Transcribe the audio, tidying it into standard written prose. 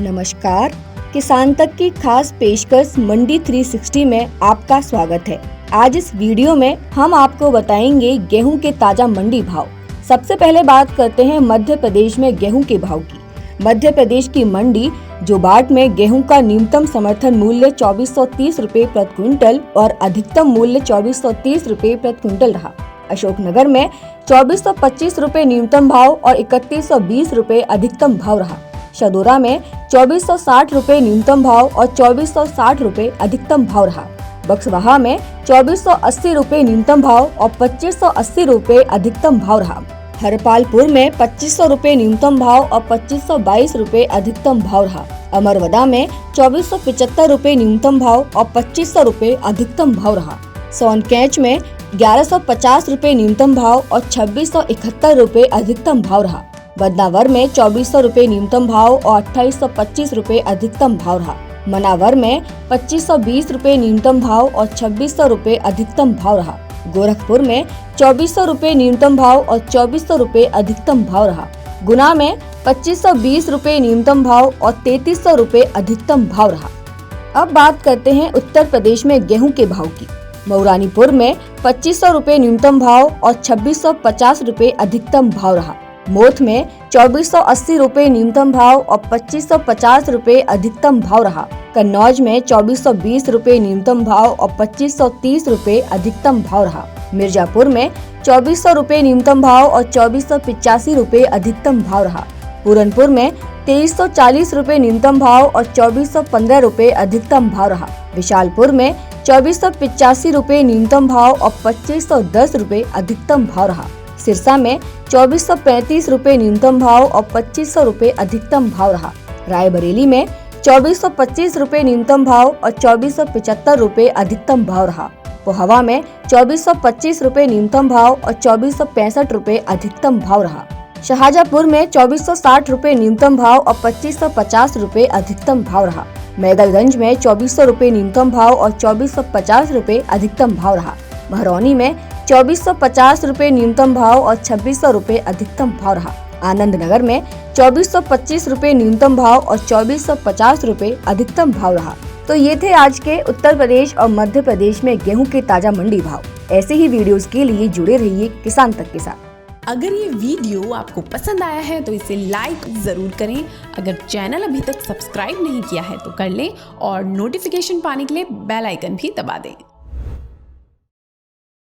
नमस्कार, किसान तक की खास पेशकश मंडी 360 में आपका स्वागत है। आज इस वीडियो में हम आपको बताएंगे गेहूं के ताजा मंडी भाव। सबसे पहले बात करते हैं मध्य प्रदेश में गेहूं के भाव की। मध्य प्रदेश की मंडी जोबाट में गेहूं का न्यूनतम समर्थन मूल्य 2430 रुपए प्रति क्विंटल और अधिकतम मूल्य 2430 रुपए प्रति क्विंटल रहा। अशोकनगर में 2425 रुपए न्यूनतम भाव और 3120 रुपए अधिकतम भाव रहा। शदोरा में 2460 रुपए न्यूनतम भाव और 2460 रुपए अधिकतम भाव रहा। बक्सवाहा में 2480 रुपए न्यूनतम भाव और 2580 रुपए अधिकतम भाव रहा। हरपालपुर में 2500 रुपए न्यूनतम भाव और 2522 रुपए अधिकतम भाव रहा। अमरवदा में 2475 रुपए न्यूनतम भाव और 2500 रुपए अधिकतम भाव रहा। सोनकैच में 1150 रुपए न्यूनतम भाव और 2671 रुपए अधिकतम भाव रहा। बदनावर में 2400 रुपए न्यूनतम भाव और 2825 रुपए अधिकतम भाव रहा। मनावर में 2520 रुपए न्यूनतम भाव और 2600 रुपए अधिकतम भाव रहा। गोरखपुर में 2400 रुपए न्यूनतम भाव और 2400 रुपए अधिकतम भाव रहा। गुना में 2520 रुपए न्यूनतम भाव और 3300 रुपए अधिकतम भाव रहा। अब बात करते हैं उत्तर प्रदेश में गेहूं के भाव की। मऊरानीपुर में 2500 रुपए न्यूनतम भाव और 2650 रुपए अधिकतम भाव रहा। मोथ में 2480 रुपए न्यूनतम भाव और 2550 रुपए अधिकतम भाव रहा। कन्नौज में 2420 रुपए न्यूनतम भाव और 2530 रुपए अधिकतम भाव रहा। मिर्जापुर में 2400 रुपए न्यूनतम भाव और 2485 रुपए अधिकतम भाव रहा। पूरनपुर में 2340 रुपए न्यूनतम भाव और 2415 रुपए अधिकतम भाव रहा। विशालपुर में 2485 रुपए न्यूनतम भाव और 2510 रुपए अधिकतम भाव रहा। सिरसा में 2435 रुपए न्यूनतम भाव और 2500 रुपए अधिकतम भाव रहा। रायबरेली में 2425 रुपए न्यूनतम भाव और 2475 रुपए अधिकतम भाव रहा। पोहवा में 2425 रुपए न्यूनतम भाव और 2465 रुपए अधिकतम भाव रहा। शाहजहांपुर में 2460 रुपए न्यूनतम भाव और 2550 रुपए अधिकतम भाव रहा। मैगलगंज में 2400 रुपए न्यूनतम भाव और 2450 रुपए अधिकतम भाव रहा। महरौनी में 2450 रुपए न्यूनतम भाव और 2600 रुपए अधिकतम भाव रहा। आनंद नगर में 2425 रुपए न्यूनतम भाव और 2450 रुपए अधिकतम भाव रहा। तो ये थे आज के उत्तर प्रदेश और मध्य प्रदेश में गेहूं के ताजा मंडी भाव। ऐसे ही वीडियोस के लिए जुड़े रहिए किसान तक के साथ। अगर ये वीडियो आपको पसंद आया है तो इसे लाइक जरूर करें। अगर चैनल अभी तक सब्सक्राइब नहीं किया है तो कर लें और नोटिफिकेशन पाने के लिए बेल आइकन भी दबा दें।